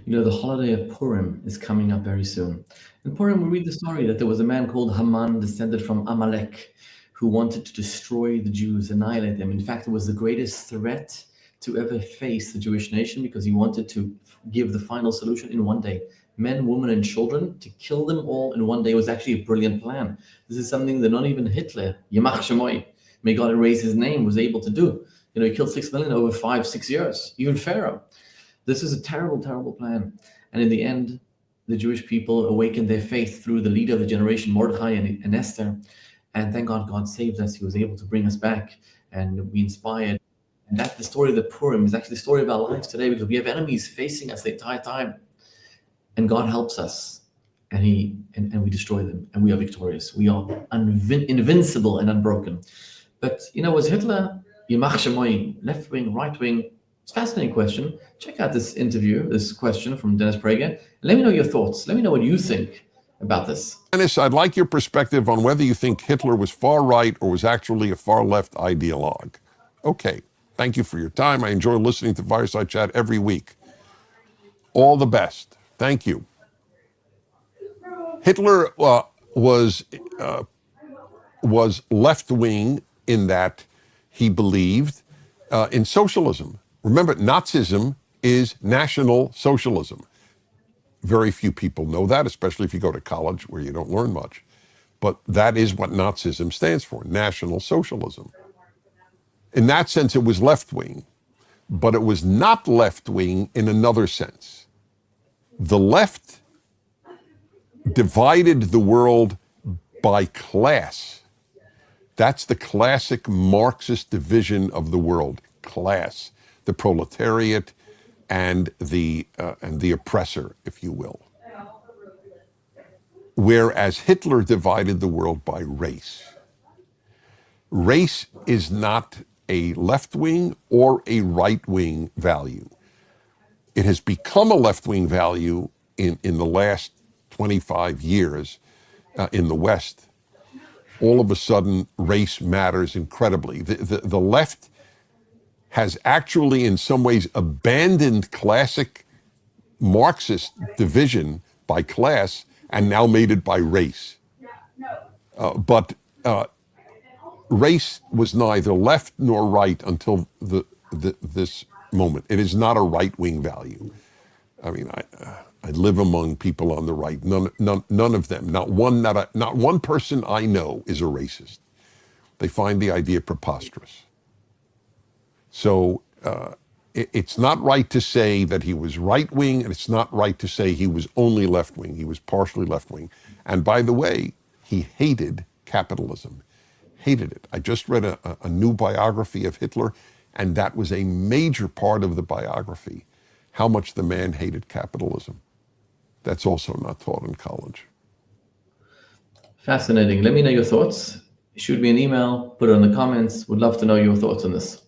The holiday of Purim is coming up very soon. In Purim, we read the story that there was a man called Haman, descended from Amalek, who wanted to destroy the Jews, annihilate them. In fact, it was the greatest threat to ever face the Jewish nation because he wanted to give the final solution in one day. Men, women, and children, to kill them all in one day was actually a brilliant plan. This is something that not even Hitler, Yamach Shemoy, may God erase his name, was able to do. He killed 6 million over 5-6 years, even Pharaoh. This is a terrible, terrible plan. And in the end, the Jewish people awakened their faith through the leader of the generation, Mordechai and Esther. And thank God, God saved us. He was able to bring us back and be inspired. And that's the story of the Purim, is actually the story of our lives today, because we have enemies facing us the entire time. And God helps us, and we destroy them, and we are victorious. We are invincible and unbroken. But, was Hitler, Yamach Shemoy, left wing, right wing? It's a fascinating question. Check out this interview, this question from Dennis Prager. And let me know your thoughts. Let me know what you think about this. Dennis, I'd like your perspective on whether you think Hitler was far right or was actually a far left ideologue. Okay, thank you for your time. I enjoy listening to Fireside Chat every week. All the best. Thank you. Hitler was left-wing in that he believed in socialism. Remember, Nazism is National Socialism. Very few people know that, especially if you go to college where you don't learn much. But that is what Nazism stands for, National Socialism. In that sense, it was left-wing, but it was not left-wing in another sense. The left divided the world by class. That's the classic Marxist division of the world, class, the proletariat and the oppressor, if you will. Whereas Hitler divided the world by race. Race is not a left-wing or a right-wing value. It has become a left-wing value in the last 25 years in the West. All of a sudden, race matters incredibly. The left has actually, in some ways, abandoned classic Marxist division by class and now made it by race. But race was neither left nor right until this moment. It is not a right-wing value. I mean, I live among people on the right. None of them, not one person I know is a racist. They find the idea preposterous. So it's not right to say that he was right-wing, and it's not right to say he was only left-wing. He was partially left-wing. And by the way, he hated capitalism, hated it. I just read a new biography of Hitler, and that was a major part of the biography, how much the man hated capitalism. That's also not taught in college. Fascinating. Let me know your thoughts. Shoot me an email, put it in the comments. Would love to know your thoughts on this.